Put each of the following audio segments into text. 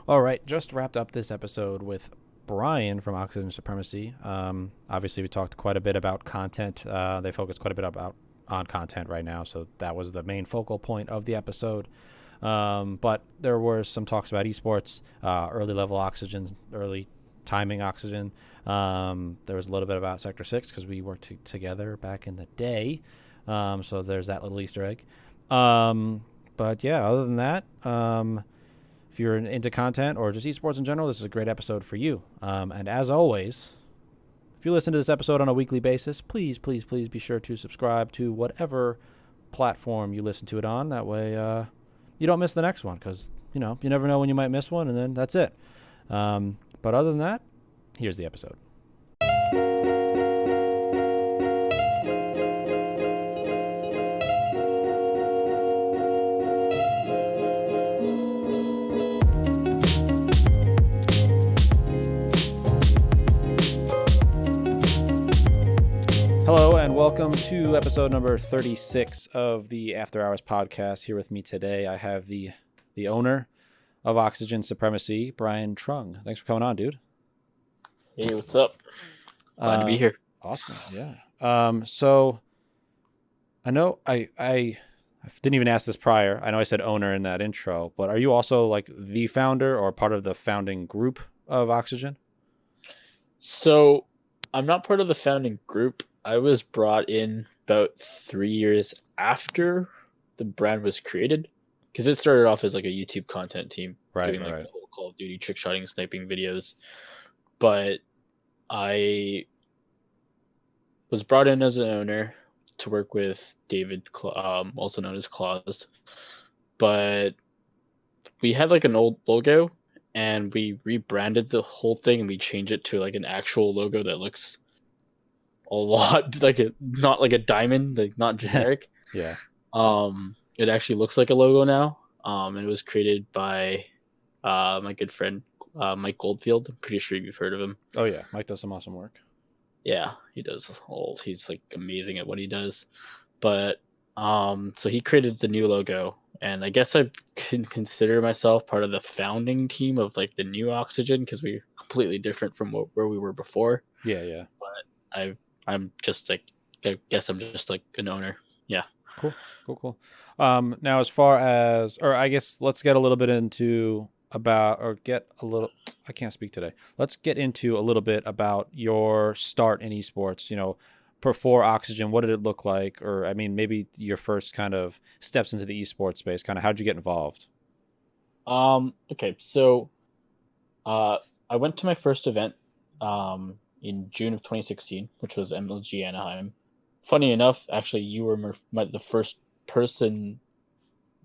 All right, just wrapped up this episode with Bryan from Oxygen Supremacy. Obviously, we talked quite a bit about content. They focus quite a bit about on content right now, so that was the main focal point of the episode. But there were some talks about esports, early level oxygen, early timing oxygen. There was a little bit about Sector 6 because we worked together back in the day. So there's that little Easter egg. But yeah, other than that, if you're into content or just esports in general, this is a great episode for you. And as always, if you listen to this episode on a weekly basis, please, please, please be sure to subscribe to whatever platform you listen to it on. That way, you don't miss the next one because, you never know when you might miss one, and then that's it. But other than that, here's the episode. Hello and welcome to episode number 36 of the After Hours podcast. Here with me today, I have the owner of Oxygen Supremacy, Bryan Truong. Thanks for coming on, dude. Hey, what's up? Glad to be here. Awesome, yeah. So I know I didn't even ask this prior. I know I said owner in that intro, but are you also like the founder or part of the founding group of Oxygen? So I'm not part of the founding group. I was brought in about 3 years after the brand was created, because it started off as like a YouTube content team doing like the whole Call of Duty trick shotting, sniping videos. But I was brought in as an owner to work with David, also known as Claus. But we had like an old logo, and we rebranded the whole thing, and we changed it to like an actual logo that looks a lot like not like a diamond, like not generic. Yeah. It actually looks like a logo now. And it was created by my good friend Mike Goldfield. I'm pretty sure you've heard of him. Oh yeah, Mike does some awesome work. Yeah, he does. He's like amazing at what he does. But so he created the new logo, and I guess I can consider myself part of the founding team of like the new Oxygen, because we're completely different from where we were before. Yeah. But I'm just like, I guess I'm just like an owner. Yeah. Cool. Now as far as, or I guess let's get a little bit into I can't speak today. Let's get into a little bit about your start in esports, before Oxygen. What did it look like? Or, I mean, maybe your first kind of steps into the esports space, kind of how'd you get involved? Okay. So, I went to my first event, in June of 2016, which was MLG Anaheim. Funny enough, actually, you were the first person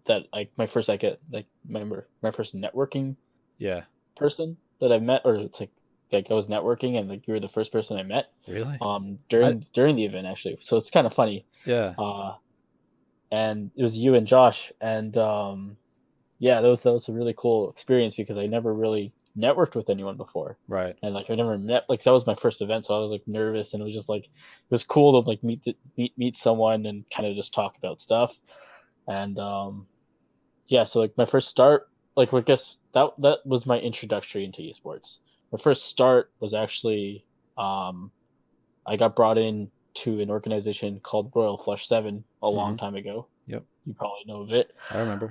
that my first networking person that I met, or it's like I was networking, and like you were the first person I met. Really? During the event, actually. So it's kind of funny. Yeah. And it was you and Josh, and yeah, that was a really cool experience because I never really networked with anyone before. Right. And like I never met, like that was my first event, so I was like nervous, and it was just like it was cool to like meet someone and kind of just talk about stuff. And yeah, so like my first start, like I guess that was my introductory into esports. My first start was actually I got brought in to an organization called Royal Flush 7 a long time ago. Yep. You probably know of it. I remember.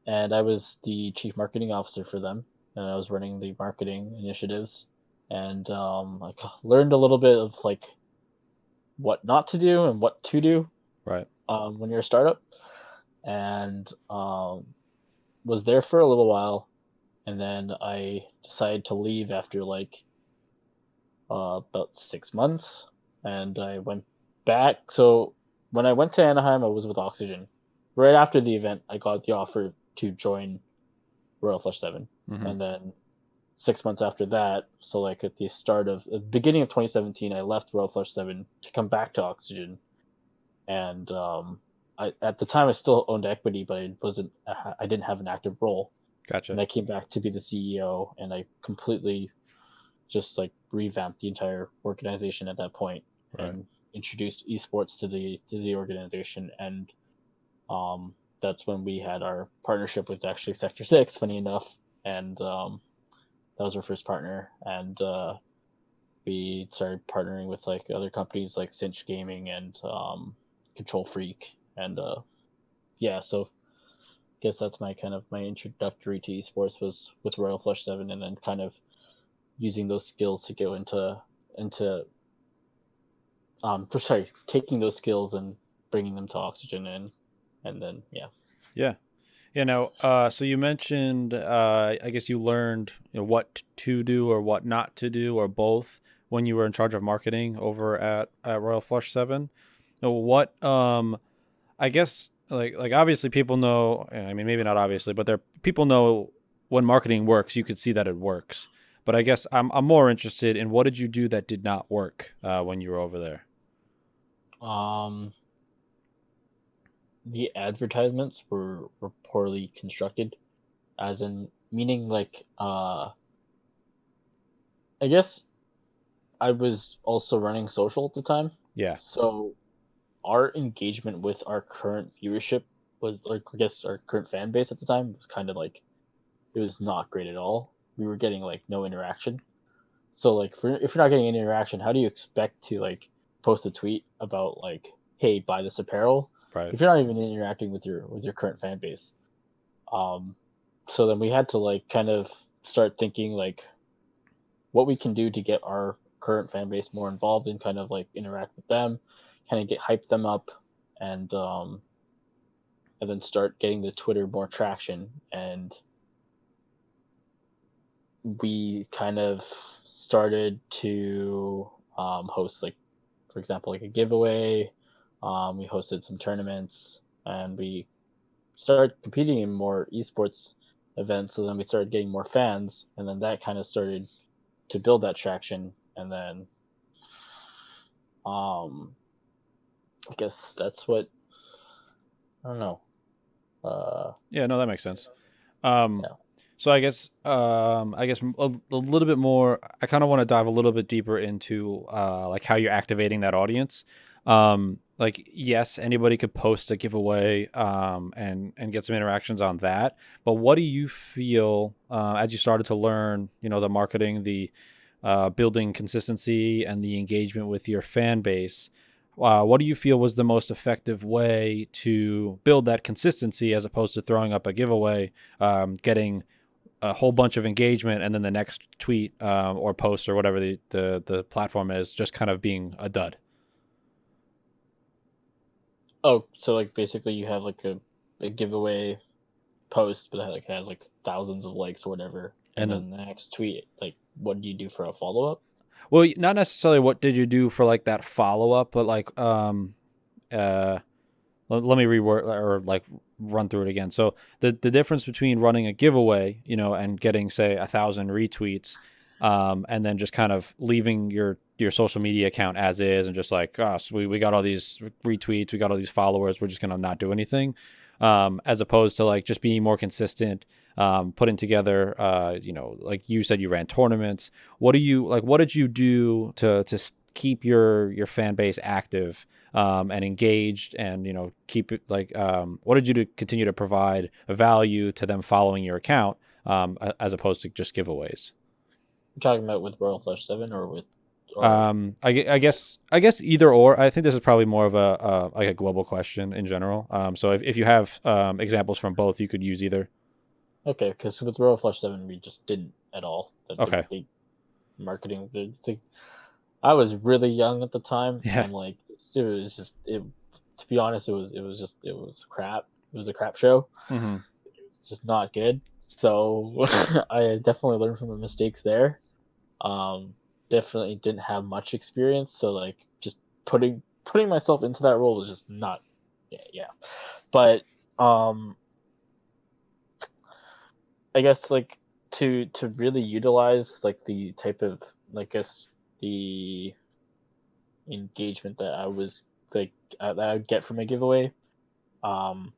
And I was the chief marketing officer for them, and I was running the marketing initiatives, and I learned a little bit of like what not to do and what to do, Right. when you're a startup, and was there for a little while, and then I decided to leave after like about 6 months, and I went back. So when I went to Anaheim, I was with Oxygen. Right after the event, I got the offer to join Royal Flush 7. And then 6 months after that, so like at the beginning of 2017, I left Royal Flush 7 to come back to Oxygen. And at the time I still owned equity, but I didn't have an active role. Gotcha. And I came back to be the CEO, and I completely just like revamped the entire organization at that point. Right. And introduced esports to the organization, and that's when we had our partnership with actually Sector 6, funny enough. and that was our first partner, and we started partnering with like other companies like Cinch Gaming and Control Freak, and yeah, so I guess that's my kind of my introductory to esports was with Royal Flush 7, and then kind of using those skills to go into sorry, taking those skills and bringing them to Oxygen, and then yeah. Yeah. Yeah. Now, so you mentioned, I guess you learned what to do or what not to do or both when you were in charge of marketing over at Royal Flush 7. Now, what, I guess, like obviously people know, I mean, maybe not obviously, but people know when marketing works, you could see that it works. But I guess I'm more interested in what did you do that did not work when you were over there? Um, the advertisements were poorly constructed, as in meaning like I guess I was also running social at the time, Yeah. so our engagement with our current viewership was like I guess our current fan base at the time was kind of like it was not great at all. We were getting like no interaction. So like if you're not getting any interaction, how do you expect to like post a tweet about like hey buy this apparel Right. if you're not even interacting with your current fan base? Um, so then we had to like kind of start thinking like what we can do to get our current fan base more involved and kind of like interact with them, kind of get hype them up, and and then start getting the Twitter more traction. And we kind of started to host like, for example, like a giveaway. We hosted some tournaments, and we started competing in more esports events. So then we started getting more fans, and then that kind of started to build that traction. And then um, I guess that's what I don't know. Yeah, no, that makes sense. Um, Yeah. so I guess a little bit more. I kind of want to dive a little bit deeper into like how you're activating that audience. Like yes, anybody could post a giveaway and get some interactions on that. But what do you feel as you started to learn, the marketing, the building consistency, and the engagement with your fan base? What do you feel was the most effective way to build that consistency as opposed to throwing up a giveaway, getting a whole bunch of engagement, and then the next tweet or post or whatever the platform is just kind of being a dud? Oh, so like basically you have like a giveaway post, but that like has like thousands of likes or whatever, and And then, then the next tweet, like, what do you do for a follow up? well, not necessarily what did you do for like that follow up, but like uh let me reword or like run through it again. So the difference between running a giveaway, and getting say 1,000 retweets, and then just kind of leaving your social media account as is and just like, oh, so we got all these retweets, we got all these followers, we're just gonna not do anything, as opposed to like just being more consistent, putting together, like you said, you ran tournaments. What did you do to keep your fan base active and engaged, and keep it like what did you do to continue to provide a value to them following your account, as opposed to just giveaways? You're talking about with Royal Flush 7 or with or I guess either or. I think this is probably more of a like a global question in general. So if you have examples from both, you could use either. okay, because with Royal Flush 7 we just didn't at all. Okay. The marketing I was really young at the time, Yeah. and like it was just it. To be honest, it was crap. It was a crap show. Hmm. It was just not good. So I definitely learned from the mistakes there. Um, definitely didn't have much experience, so like just putting myself into that role was just not. Yeah, yeah. But um, I guess like to really utilize like the type of like guess the engagement that I was like that I would get from a giveaway um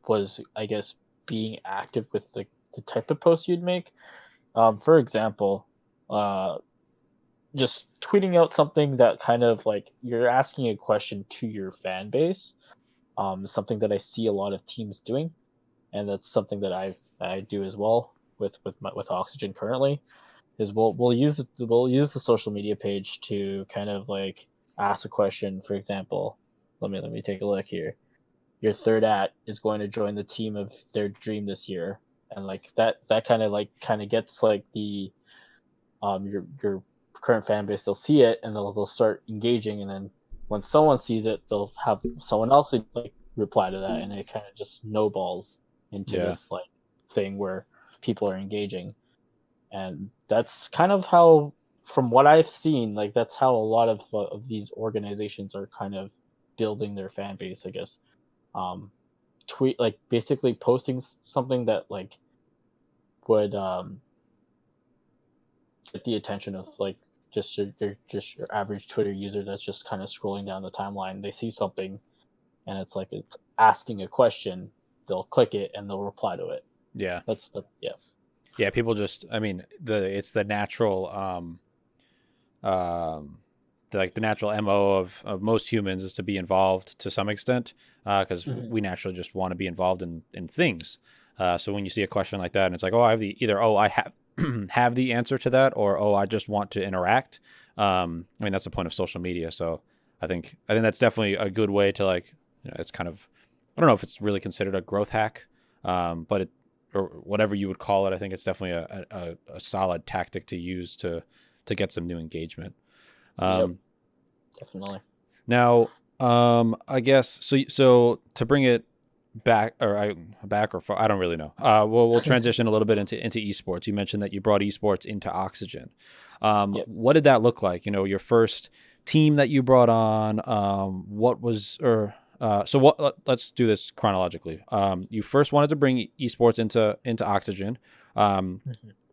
was I guess being active with the type of post you'd make. For example, uh just tweeting out something that kind of like you're asking a question to your fan base. Something that I see a lot of teams doing, and that's something that I do as well with Oxygen currently is we'll use the social media page to kind of like ask a question. For example, let me take a look here. Your third at is going to join the team of their dream this year, and like that kind of gets like the your current fan base. They'll see it and they'll start engaging, and then when someone sees it, they'll have someone else like reply to that, and it kind of just snowballs into Yeah. this like thing where people are engaging, and that's kind of how, from what I've seen, like that's how a lot of these organizations are kind of building their fan base, I guess. Um, tweet like basically posting something that like would get the attention of like just your average Twitter user that's just kind of scrolling down the timeline. They see something and it's asking a question. They'll click it and they'll reply to it. Yeah. That's the yeah. Yeah, people just, I mean, it's the natural, like the natural MO of most humans is to be involved to some extent, because we naturally just want to be involved in things. So when you see a question like that and it's like, oh, I have I have have the answer to that, or oh, I just want to interact. I mean, that's the point of social media. So I think that's definitely a good way to like, it's kind of, I don't know if it's really considered a growth hack, but it, or whatever you would call it. I think it's definitely a solid tactic to use to get some new engagement. Yep, definitely. Now, I guess so to bring it back or far, I don't really know. We'll transition a little bit into esports. You mentioned that you brought esports into Oxygen. Yep. What did that look like? Your first team that you brought on. What was or so what? Let's do this chronologically. You first wanted to bring esports into Oxygen.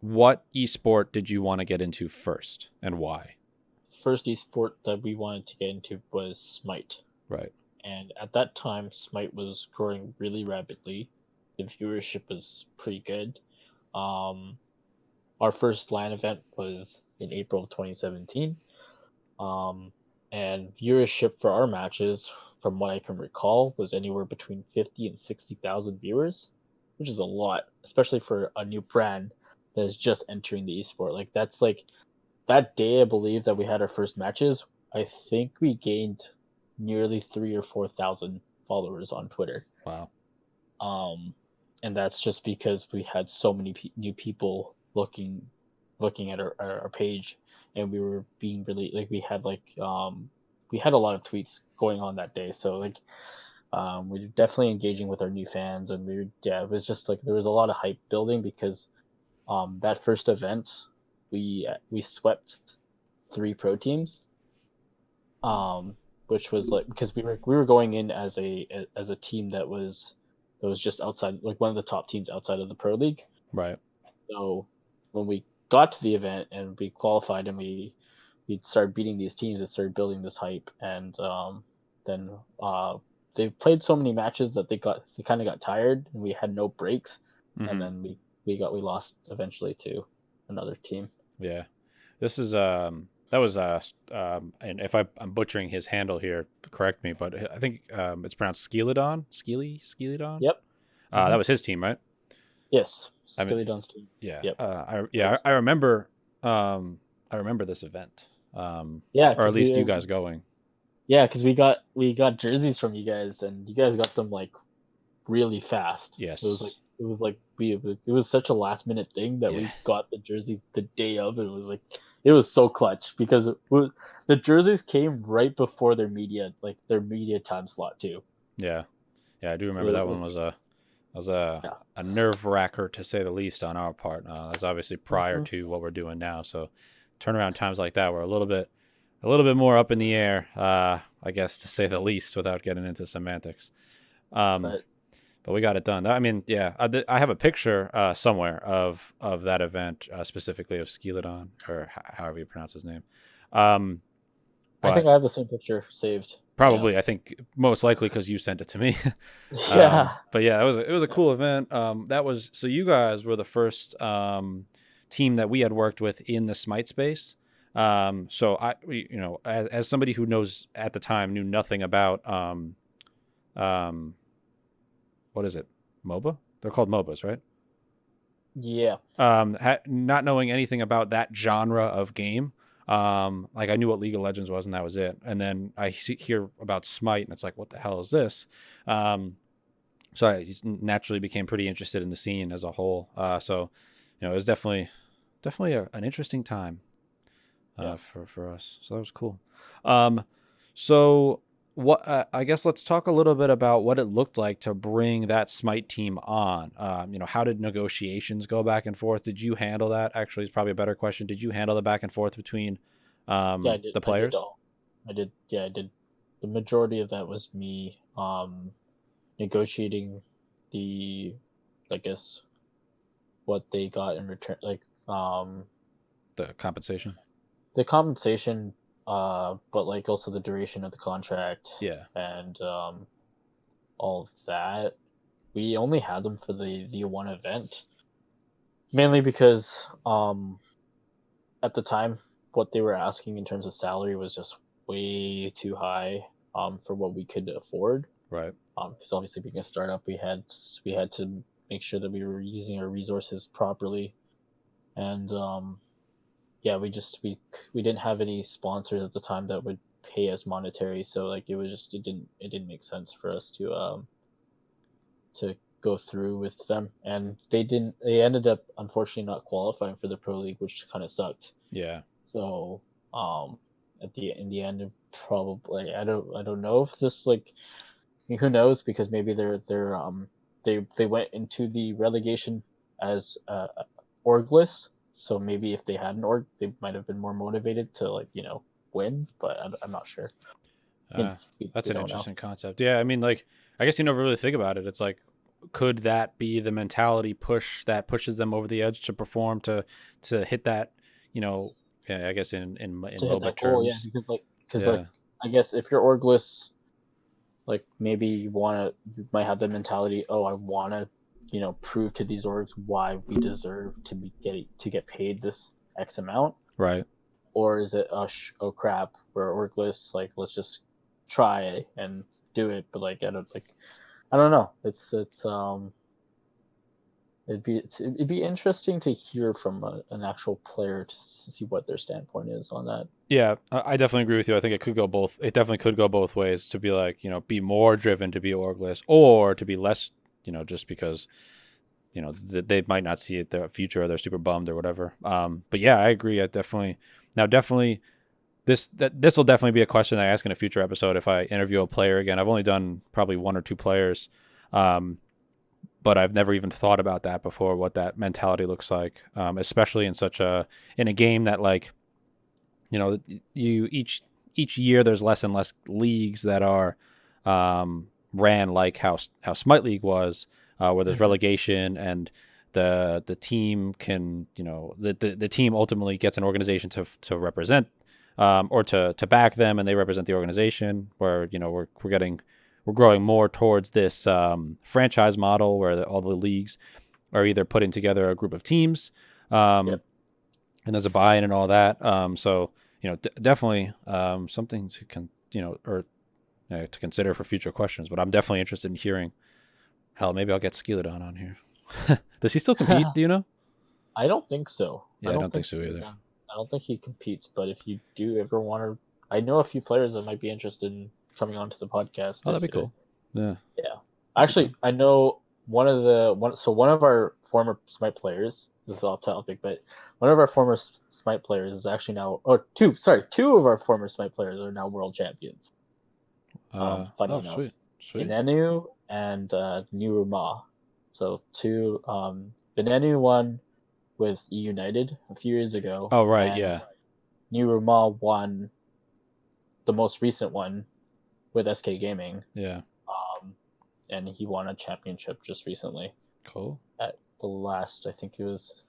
What esport did you want to get into first, and why? First esport that we wanted to get into was Smite. Right. And at that time, Smite was growing really rapidly. The viewership was pretty good. Our first LAN event was in April of 2017. And viewership for our matches, from what I can recall, was anywhere between 50 and 60,000 viewers, which is a lot, especially for a new brand that is just entering the esport. Like that's like that day, I believe that we had our first matches. I think we gained nearly 3 or 4 thousand followers on Twitter. Wow. And that's just because we had so many new people looking at our page, and we were being really like we had a lot of tweets going on that day. So like we were definitely engaging with our new fans, and it was just like there was a lot of hype building because that first event we swept 3 pro teams, which was like because we were going in as a team that was just outside, like one of the top teams outside of the pro league. Right. So when we got to the event and we qualified and we started beating these teams, it started building this hype, and then they played so many matches that they kind of got tired, and we had no breaks, and then we lost eventually to another team. Yeah, this is that was and if I'm butchering his handle here, correct me, but I think it's pronounced Skeleton. Yep. That was his team, right? Yes, I mean, Skeleton's team. yeah. Yep. I remember. I remember this event. Yeah, or at least you guys going. Yeah, because we got jerseys from you guys, and you guys got them like really fast. Yes. It was such a last minute thing that we got the jerseys the day of. It was so clutch because the jerseys came right before their media time slot too. Yeah, I do remember that one was a nerve wracker to say the least on our part. That's obviously prior to what we're doing now. So turnaround times like that were a little bit more up in the air, I guess, to say the least, without getting into semantics. But we got it done. I mean, yeah, I have a picture somewhere of that event, specifically of Skeleton, or however you pronounce his name. I think I have the same picture saved. Probably, yeah. I think most likely because you sent it to me. Yeah. But yeah, it was a cool event. That was, so you guys were the first team that we had worked with in the Smite space. So as somebody who knows at the time knew nothing about what is it? MOBA? They're called MOBAs, right? Yeah. Not knowing anything about that genre of game. Like I knew what League of Legends was, and that was it. And then I hear about Smite, and it's like, what the hell is this? So I naturally became pretty interested in the scene as a whole. So, it was definitely an interesting time Yeah. for us. So that was cool. Um, so what I guess let's talk a little bit about what it looked like to bring that Smite team on. How did negotiations go back and forth? Did you handle that? Actually, it's probably a better question. Did you handle the back and forth between Yeah, I did. the I did players? all. I did. Yeah, I did. The majority of that was me negotiating the, I guess, what they got in return, like The compensation? the compensation, but like also the duration of the contract Yeah. and all of that. We only had them for the one event, mainly because at the time what they were asking in terms of salary was just way too high for what we could afford. Right. Because obviously being a startup, we had to make sure that we were using our resources properly, and yeah, we didn't have any sponsors at the time that would pay us monetary, so like it didn't make sense for us to go through with them, and they ended up unfortunately not qualifying for the pro league, which kind of sucked. Yeah. So um in the end, probably I don't know if this like, who knows, because maybe they went into the relegation as orgless, so maybe if they had an org they might have been more motivated to like win, but I'm not sure. Uh, that's We an don't know. interesting concept. Yeah, I mean, like, I guess you never really think about it. It's like, could that be the mentality push that pushes them over the edge to perform to hit that, you know, yeah, I guess in To hit MOBA that goal, yeah, terms. because Yeah, I guess if you're orgless, like maybe you might have the mentality, oh, I wanna prove to these orgs why we deserve to get paid this X amount. right. Or is it, oh crap, we're orgless, like let's just try and do it, but like I don't know, it'd be interesting to hear from an actual player to see what their standpoint is on that. Yeah, I definitely agree with you. I think it could go both. It definitely could go both ways to be like, be more driven to be orgless or to be less, just because, they might not see it their future or they're super bummed or whatever. But yeah, I agree. Definitely this will definitely be a question I ask in a future episode if I interview a player again. I've only done probably one or two players, but I've never even thought about that before. What that mentality looks like, especially in a game that like you each year there's less and less leagues that are ran like how Smite League was, where there's Mm-hmm. relegation and the team can the team ultimately gets an organization to represent or to back them, and they represent the organization. Where we're growing more towards this franchise model where all the leagues are either putting together a group of teams, um, Yep. and there's a buy-in and all that. So definitely something to consider for future questions. But I'm definitely interested in hearing. Hell, maybe I'll get Skeleton on here. Does he still compete? Do you know? I don't think so. I Yeah, I don't don't think think so so. either. Yeah. I don't think he competes. But if you do ever want to, I know a few players that might be interested in coming onto the podcast. Oh, that'd be cool. Yeah, Yeah, I'd be actually, down. I know one of our former Smite players. This is off topic, but one of our former Smite players is actually now, or two of our former Smite players are now world champions. Funny Oh, enough, sweet, sweet. Benenu and Niruma. So two, Benenu won with E United a few years ago, Oh, right, and yeah, Niruma won the most recent one with SK Gaming. yeah. Um, and he won a championship just recently Cool. at the last. I think it was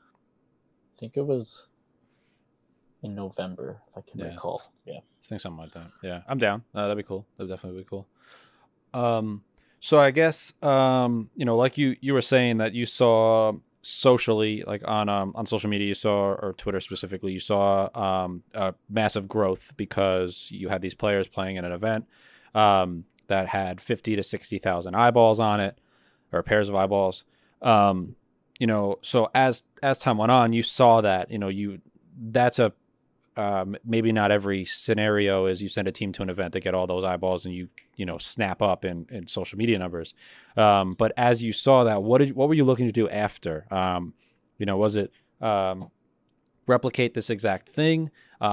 in November, if I can Yeah, recall. Yeah. I think something like that. Yeah, I'm down. That'd be cool. That'd definitely be cool. So I guess like you were saying that you saw socially, like on social media, you saw or Twitter specifically, you saw a massive growth because you had these players playing in an event that had 50 to 60,000 eyeballs on it or pairs of eyeballs. Um, so as time went on, you saw that, that's a maybe not every scenario is you send a team to an event to get all those eyeballs and snap up in social media numbers. But as you saw that, what were you looking to do after? Was it replicate this exact thing,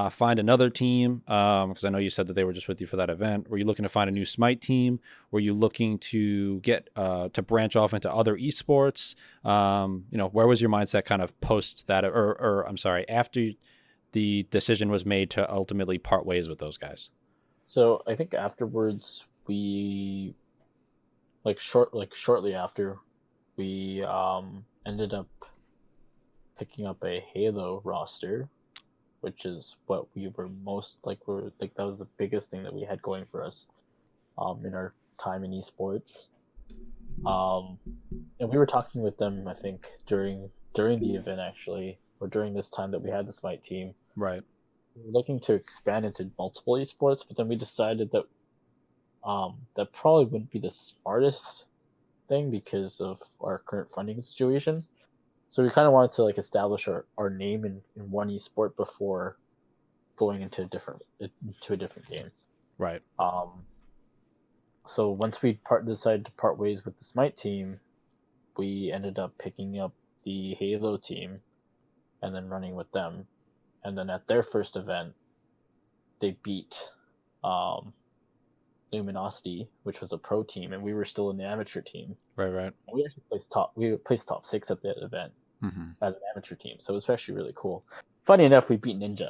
find another team? Because I know you said that they were just with you for that event. Were you looking to find a new Smite team? Were you looking to get to branch off into other esports? Where was your mindset kind of post that, or I'm sorry, after the decision was made to ultimately part ways with those guys? So I think afterwards we shortly after we ended up picking up a Halo roster, which is what we were most like. We're like that was the biggest thing that we had going for us in our time in esports. Um, and we were talking with them, I think, during the event actually, or during this time that we had the Smite team. Right. We were looking to expand into multiple esports, but then we decided that that probably wouldn't be the smartest thing because of our current funding situation. So we kind of wanted to like establish our name in one esport before going into a different game. Right. So once we decided to part ways with the Smite team, we ended up picking up the Halo team and then running with them. And then at their first event, they beat Luminosity, which was a pro team, and we were still in the amateur team. Right. Right. And we actually placed top. We placed top 6 at that event as an amateur team, so it was actually really cool. Funny enough, we beat Ninja.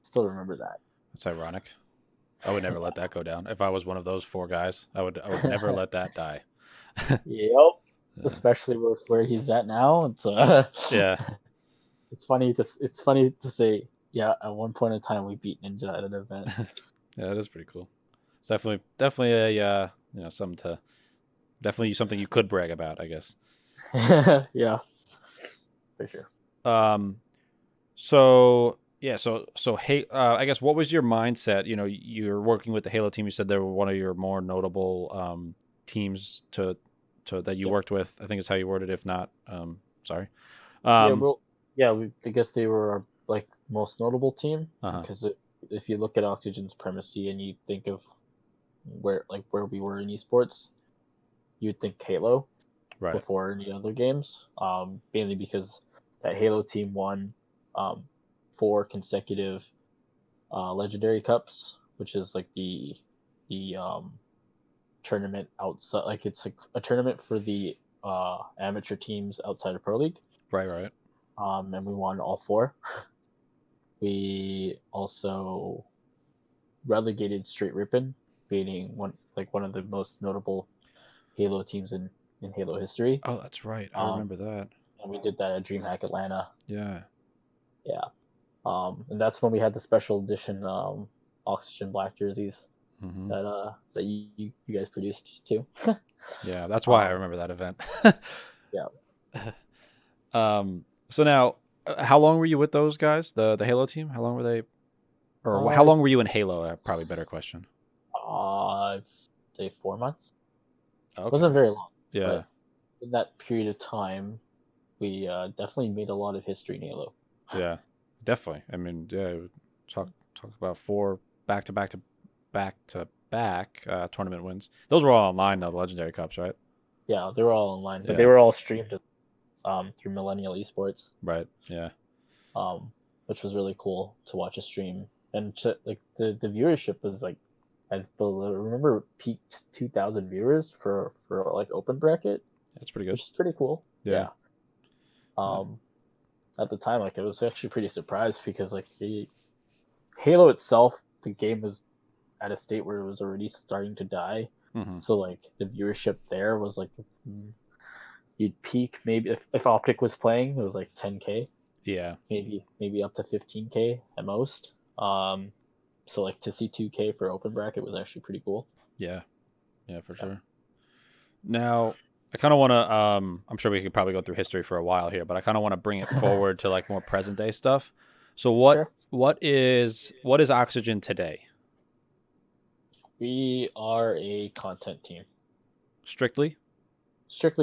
Still remember that. It's ironic. I would never let that go down. If I was one of those 4 guys, I would never let that die. Yep. Especially where he's at now. It's Yeah. it's funny to say. Yeah, at one point in time we beat Ninja at an event. Yeah, that is pretty cool. It's definitely a something you could brag about, I guess. Yeah, for sure. So yeah, hey, I guess what was your mindset? You're working with the Halo team. You said they were one of your more notable teams to that you worked with. I think is how you worded it. If not, sorry. Yeah, well, yeah, I guess they were our like most notable team because if you look at Oxygen Supremacy and you think of where we were in esports, you'd think Halo right. before any other games. Mainly because that Halo team won 4 consecutive legendary cups, which is like the tournament outside. Like it's like a tournament for the amateur teams outside of Pro League. Right. Right. And we won all 4. We also relegated Straight Rippin, beating one of the most notable Halo teams in Halo history. Oh, that's right. I remember that. And we did that at DreamHack Atlanta. Yeah. Yeah. And that's when we had the special edition Oxygen Black jerseys that you guys produced too. Yeah, that's why I remember that event. Yeah. So now, how long were you with those guys, the Halo team? How long were they, or how long were you in Halo? Probably better question. Say 4 months. Okay. It wasn't very long. Yeah. But in that period of time, we definitely made a lot of history in Halo. Yeah, definitely. I mean, yeah, talk about 4 back to back tournament wins. Those were all online, though, the Legendary Cups, right? Yeah, they were all online, but they were all streamed through Millennial Esports. Right. Yeah. Which was really cool to watch a stream, and like the viewership was like, I remember peaked 2,000 viewers for like open bracket. That's pretty good. Which is pretty cool. Yeah. At the time, like I was actually pretty surprised because like Halo itself, the game was at a state where it was already starting to die. So like the viewership there was like you'd peak maybe if Optic was playing, it was like 10K. Yeah. Maybe up to 15K at most. So like to see 2K for open bracket was actually pretty cool. Yeah. Yeah, for sure. Now, I kind of want to I'm sure we could probably go through history for a while here, but I kind of want to bring it forward to like more present day stuff. So what is Oxygen today? We are a content team. Strictly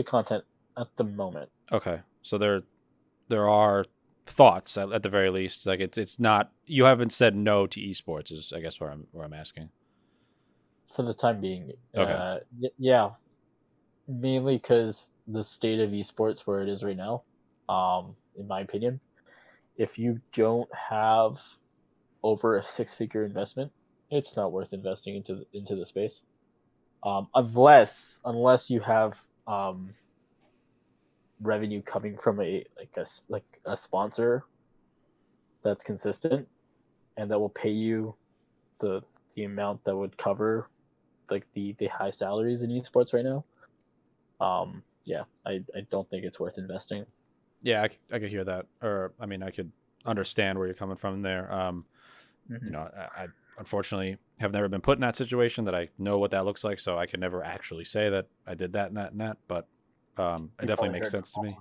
Content at the moment. Okay. So there are thoughts at the very least. Like it's not you haven't said no to esports is I guess where I'm asking. For the time being. Okay. Yeah, mainly because the state of esports where it is right now, in my opinion, if you don't have over a six-figure investment, it's not worth investing into the space. Unless you have revenue coming from a sponsor that's consistent and that will pay you the the amount that would cover like the high salaries in esports right now. Yeah, I don't think it's worth investing. Yeah, I could hear that, or I mean, I could understand where you're coming from there. Mm-hmm. I unfortunately have never been put in that situation that I know what that looks like, so I could never actually say that I did that and that and that. But it You definitely probably makes heard sense to me.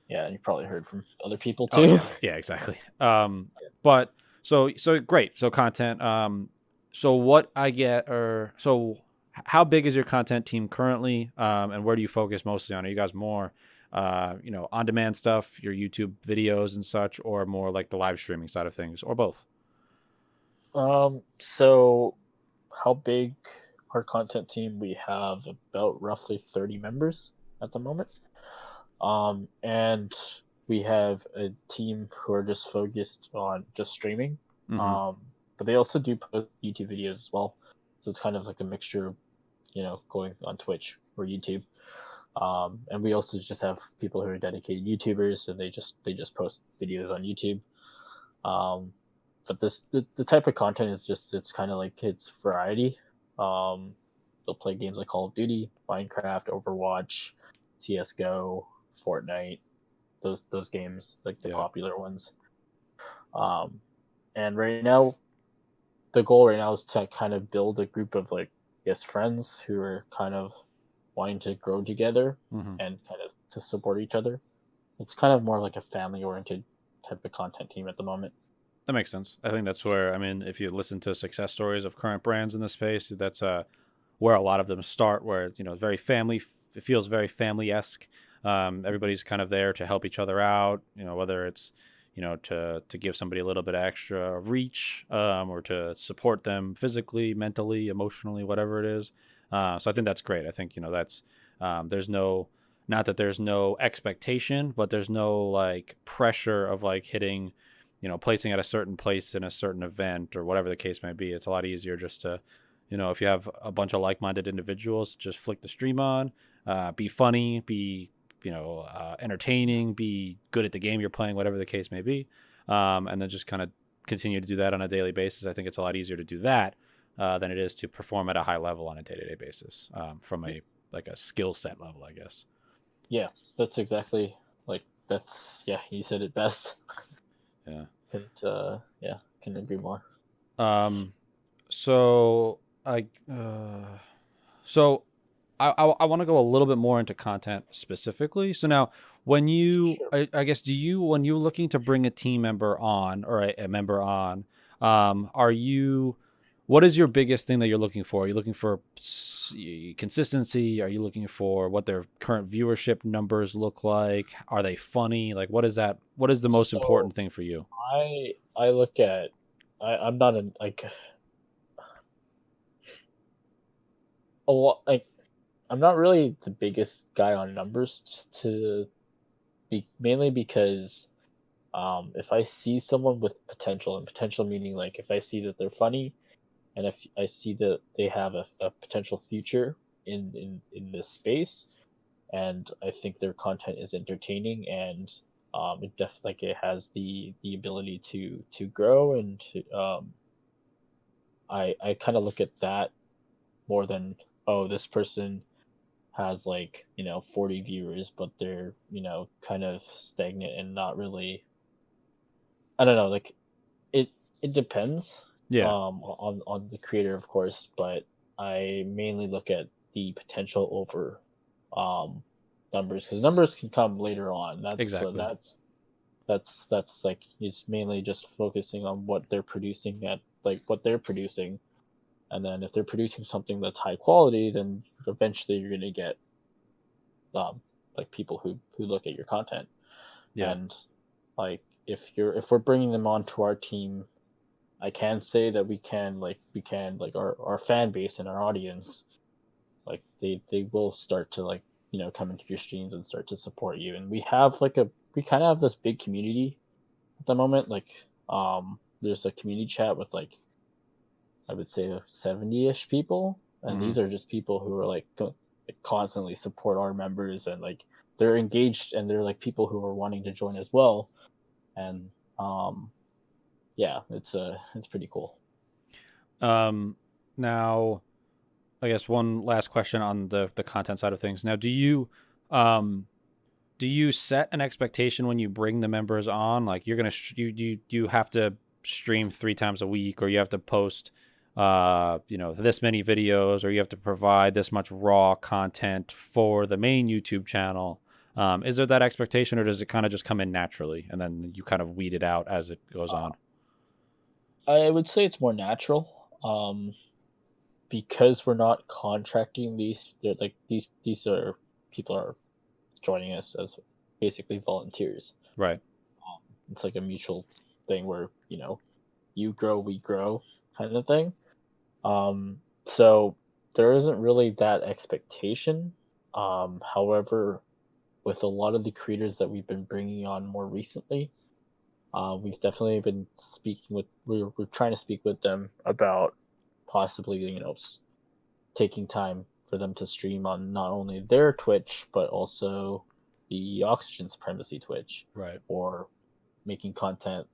yeah, you probably heard from other people Oh too. yeah, exactly. But so great. So content. So what I get, or so how big is your content team currently, and where do you focus mostly on? Are you guys more, on demand stuff, your YouTube videos and such, or more like the live streaming side of things, or both? So how big our content team? We have about roughly 30 members at the moment. And we have a team who are just focused on just streaming. Mm-hmm. Um, but they also do post YouTube videos as well. So it's kind of like a mixture, going on Twitch or YouTube. And we also just have people who are dedicated YouTubers, and they just post videos on YouTube. Um, but the type of content is just it's kind of like it's variety. Um, they'll play games like Call of Duty, Minecraft, Overwatch, CS:GO, Fortnite, those games like the Yeah. popular ones. Um, and right now, the goal right now is to kind of build a group of like yes friends who are kind of wanting to grow together Mm-hmm. and kind of to support each other. It's kind of more like a family oriented type of content team at the moment. That makes sense. I think that's where I mean, if you listen to success stories of current brands in the space, that's where a lot of them start. Where it's very family. It feels very family esque. Everybody's kind of there to help each other out. Whether it's to give somebody a little bit extra reach, or to support them physically, mentally, emotionally, whatever it is. So I think that's great. I think that's there's no not that there's no expectation, but there's no like pressure of like hitting placing at a certain place in a certain event or whatever the case may be. It's a lot easier just to, if you have a bunch of like-minded individuals, just flick the stream on, be funny, be, entertaining, be good at the game you're playing, whatever the case may be. And then just kind of continue to do that on a daily basis. I think it's a lot easier to do that than it is to perform at a high level on a day-to-day basis from a skill set level, I guess. Yeah, that's exactly yeah, you said it best. Yeah. And yeah, can agree more. Um, so I uh, so I want to go a little bit more into content specifically. So now, when Sure. I guess, when you're looking to bring a team member on or a member on, are you, what is your biggest thing that you're looking for? Are you looking for consistency? Are you looking for what their current viewership numbers look like? Are they funny? Like, what is that? What is the most So important thing for you? I look at I'm not an like a lot like I'm not really the biggest guy on numbers to be mainly because if I see someone with potential, and potential meaning like if I see that they're funny and if I see that they have a potential future in this space, and I think their content is entertaining and it definitely like it has the ability to grow and to, I kind of look at that more than oh this person has like 40 viewers but they're kind of stagnant and not really I don't know like it it depends Yeah, on the creator of course but I mainly look at the potential over um numbers because numbers can come later on exactly. that's like it's mainly just focusing on what they're producing at like what they're producing and then if they're producing something that's high quality then eventually you're going to get um like people who look at your content Yeah. And like if we're bringing them onto our team, I can say that we can our fan base and our audience, like they will start to like come into your streams and start to support you. And we kind of have this big community at the moment. Like there's a community chat with like I would say 70-ish people, and Mm-hmm. these are just people who are like constantly support our members, and like they're engaged, and they're like people who are wanting to join as well. And yeah, it's pretty cool. Now, I guess one last question on the content side of things. Now, um do you set an expectation when you bring the members on? Like you're gonna you have to stream 3 times a week, or you have to post this many videos, or you have to provide this much raw content for the main YouTube channel. Is there that expectation, or does it kind of just come in naturally and then you kind of weed it out as it goes on? I would say it's more natural, because we're not contracting these. They're like these are people are joining us as basically volunteers. Right. It's like a mutual thing where you grow, we grow, kind of thing. So there isn't really that expectation. However, with a lot of the creators that we've been bringing on more recently, we've definitely been we're trying to speak with them about possibly taking time for them to stream on not only their Twitch but also the Oxygen Supremacy Twitch, Right. or making content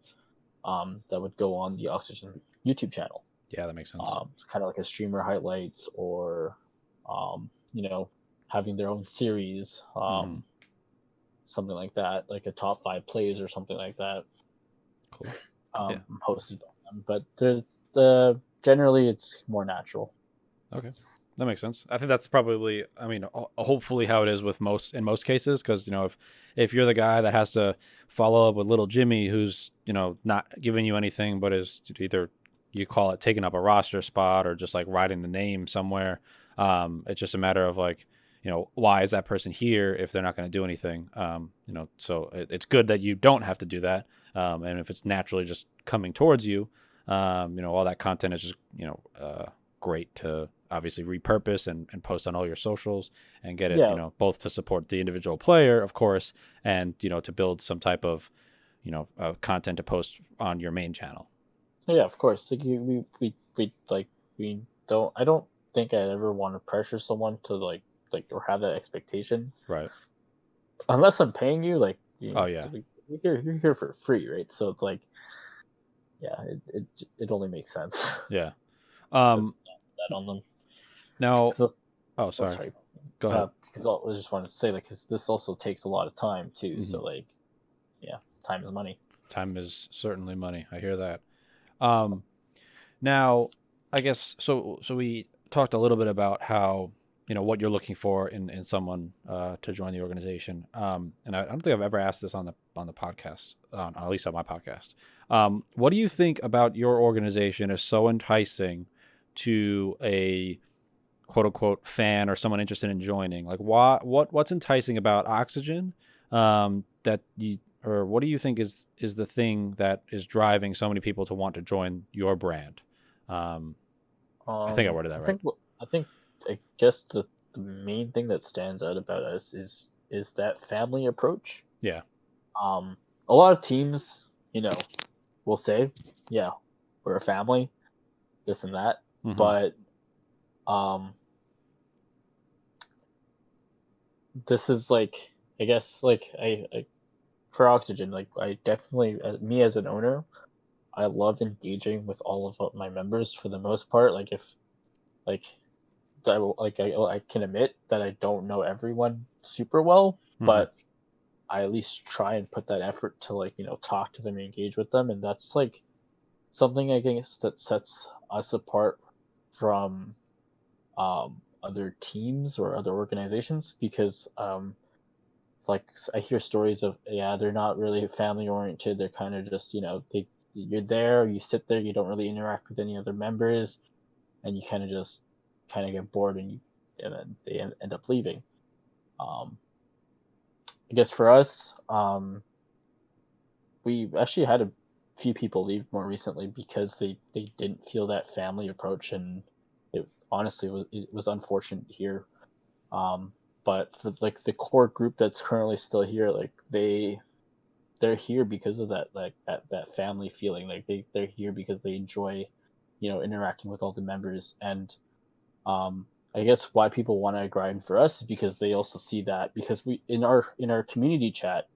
that would go on the Oxygen YouTube channel. Yeah, that makes sense. Kind of like a streamer highlights, or you know having their own series, Mm-hmm. something like that, like a top 5 plays or something like that, Cool. Yeah. hosted on them. But generally it's more natural. Okay, that makes sense. I think that's probably, I mean, hopefully how it is with most cases, because if you're the guy that has to follow up with little Jimmy, who's not giving you anything, but is either you call it taking up a roster spot or just like writing the name somewhere. It's just a matter of like, why is that person here if they're not going to do anything? So it's good that you don't have to do that. And if it's naturally just coming towards you, all that content is just great to obviously repurpose and post on all your socials and get it, Yeah, both to support the individual player, of course, and to build some type of content to post on your main channel. yeah, of course. Like we don't. I don't think I'd ever want to pressure someone to or have that expectation, Right. unless I'm paying you. Like Oh yeah. you're here for free, right? So it's like, yeah, it only makes sense Yeah. to um that on them. Now, 'Cause oh, oh, sorry, sorry. go ahead. Because I just wanted to say, like, because this also takes a lot of time too. Hmm. So like, yeah, time is money. Time is certainly money, I hear that. um Now, I guess so we talked a little bit about how what you're looking for in someone to join the organization. And I don't think I've ever asked this on the podcast, at least on my podcast. What do you think about your organization is so enticing to a quote unquote fan or someone interested in joining? Like, what's enticing about Oxygen, that you or what do you think is the thing that is driving so many people to want to join your brand? Um, I think I worded I that right. think I think I guess the main thing that stands out about us is that family approach. Yeah. A lot of teams, will say, yeah, we're a family, this and that, Mm-hmm. but um, this is like, I guess, like I for Oxygen, like I definitely, me as an owner, I love engaging with all of my members for the most part. Like if like I can admit that I don't know everyone super well, Mm-hmm. but I at least try and put that effort to talk to them and engage with them, and that's like something I guess that sets us apart from other teams or other organizations, because like I hear stories of, yeah, they're not really family oriented. They're kind of just you're there, you sit there, you don't really interact with any other members, and you kind of get bored, and then they end up leaving. I guess for us, we actually had a few people leave more recently because they didn't feel that family approach, and it honestly was unfortunate here. Um, but for like the core group that's currently still here, like they're here because of that, like that family feeling. Like they're here because they enjoy, interacting with all the members. And I guess why people want to grind for us is because they also see that, because we in our community chat,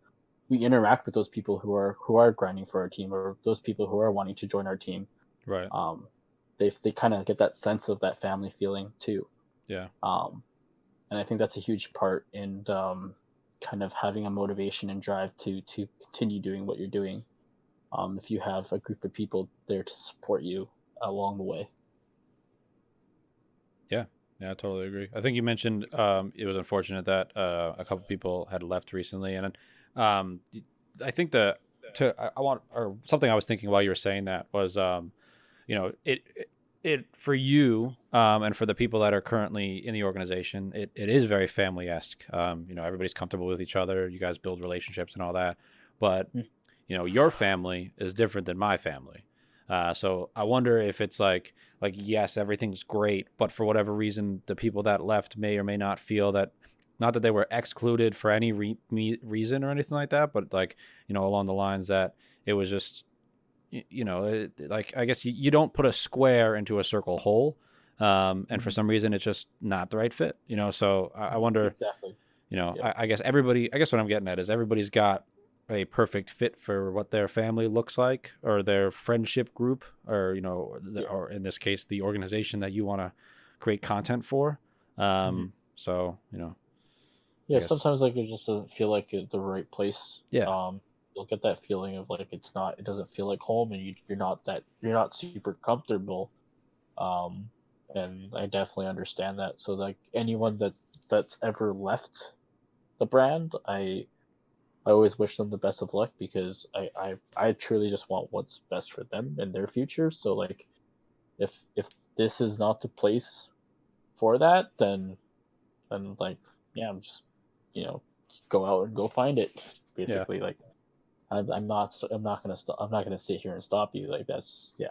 we interact with those people who are grinding for our team, or those people who are wanting to join our team. Right. um they kind of get that sense of that family feeling too. Yeah. And I think that's a huge part in kind of having a motivation and drive to continue doing what you're doing. If you have a group of people there to support you along the way. Yeah. Yeah, I totally agree. I think you mentioned it was unfortunate that a couple people had left recently, and um, I think I want, or something I was thinking while you were saying that was it for you, and for the people that are currently in the organization, it is very family esque. Everybody's comfortable with each other. You guys build relationships and all that, but your family is different than my family. So I wonder if it's like yes, everything's great, but for whatever reason, the people that left may or may not feel that, not that they were excluded for any reason or anything like that, but like along the lines that it was just like I guess you don't put a square into a circle hole, and for some reason it's just not the right fit. So I wonder. Exactly. Yep. I guess everybody. I guess what I'm getting at is everybody's got a perfect fit for what their family looks like, or their friendship group, or Yeah. or in this case, the organization that you want to create content for. Mhm. So I Yeah, guess sometimes like it just doesn't feel like the right place. yeah, You'll get that feeling of like it doesn't feel like home, and you're not super comfortable. Um, and I definitely understand that. So like anyone that's ever left the brand, I always wish them the best of luck, because I truly just want what's best for them and their future. So like if this is not the place for that, then like, yeah, I'm just, you know go out and go find it. yeah, Basically, like I'm not gonna sit here and stop you. Like that's, yeah.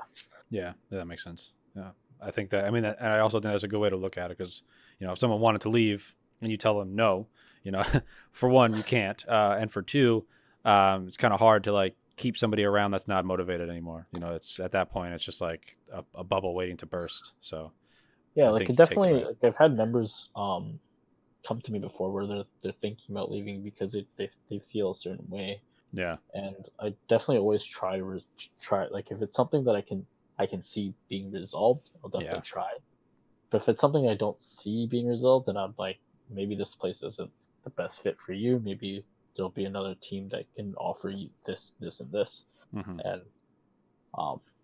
yeah. That makes sense. Yeah, I think that. I mean, and I also think that's a good way to look at it because if someone wanted to leave and you tell them no, you know, for one, you can't, and for two, it's kind of hard to like keep somebody around that's not motivated anymore. It's at that point, it's just like a bubble waiting to burst. So Yeah, I like it think you take it definitely, right. like, I've had members come to me before where they're thinking about leaving because they feel a certain way. Yeah, And I definitely always try, like if it's something that I can see being resolved, I'll definitely yeah, try. But if it's something I don't see being resolved, then I'm like, maybe this place isn't the best fit for you. Maybe there'll be another team that can offer you this, and this. hmm, And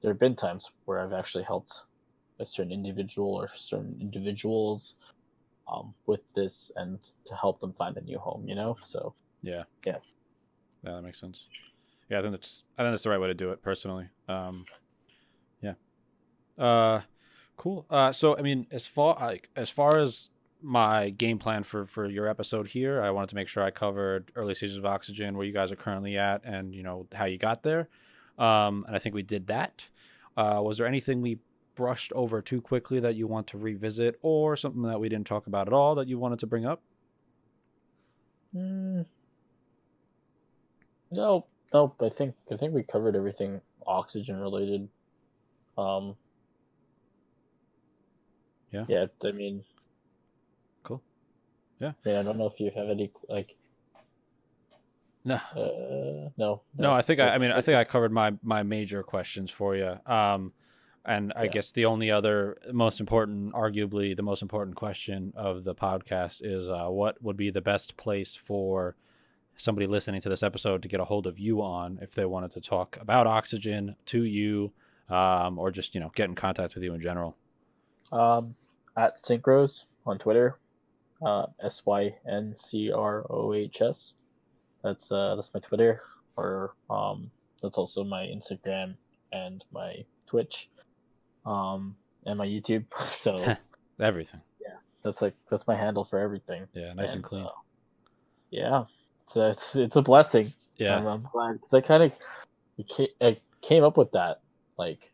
there have been times where I've actually helped a certain individual or certain individuals with this, and to help them find a new home. So yeah, yeah. yeah. That makes sense. Yeah, I think that's the right way to do it personally. Yeah. Uh, cool. So I mean, as far as my game plan for your episode here, I wanted to make sure I covered early stages of Oxygen, where you guys are currently at, and how you got there. And I think we did that. Was there anything we brushed over too quickly that you want to revisit, or something that we didn't talk about at all that you wanted to bring up? Mm, no, no. I think we covered everything oxygen related. Um, Yeah. yeah. I mean, Cool. Yeah. I don't know if you have any like. No. No, No, no. I think So I, I it mean looks I like think I covered my major questions for you. And I yeah. guess the only other most important, arguably the most important question of the podcast is what would be the best place for somebody listening to this episode to get a hold of you on if they wanted to talk about Oxygen to you, or just get in contact with you in general. At Synchros on Twitter, SYNCROHS. That's my Twitter, or that's also my Instagram and my Twitch, and my YouTube. So Everything. yeah, that's my handle for everything. Yeah, nice and And clean. yeah, it's a blessing. Yeah. I'm glad because I came up with that like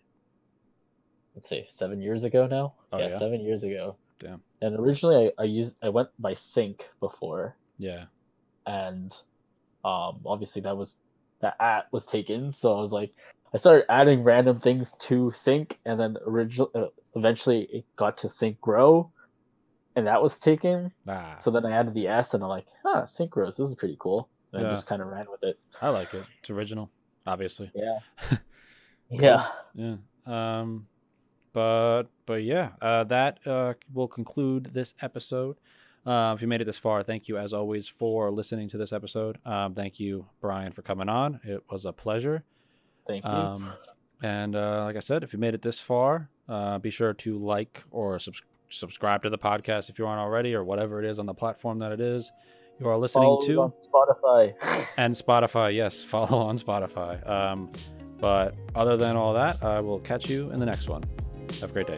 let's say 7 years ago now. Oh Yeah, yeah. 7 years ago. Damn. And originally I went by sync before, Yeah. and obviously that at was taken. So I was like, I started adding random things to sync, and then eventually it got to sync grow, and that was taken. Ah. So then I added the S, and I'm like, sync grows. This is pretty cool. And I Yeah. just kind of ran with it. I like it. It's original, obviously. Yeah. Cool. Yeah. Yeah. But yeah, that will conclude this episode. If you made it this far, thank you as always for listening to this episode. Thank you, Bryan, for coming on. It was a pleasure. Thank you. And like I said, if you made it this far, be sure to like or subscribe to the podcast if you aren't already, or whatever it is on the platform that it is you are listening Follow to. on Spotify. And Spotify, yes, follow on Spotify. But other than all that, I will catch you in the next one. Have a great day.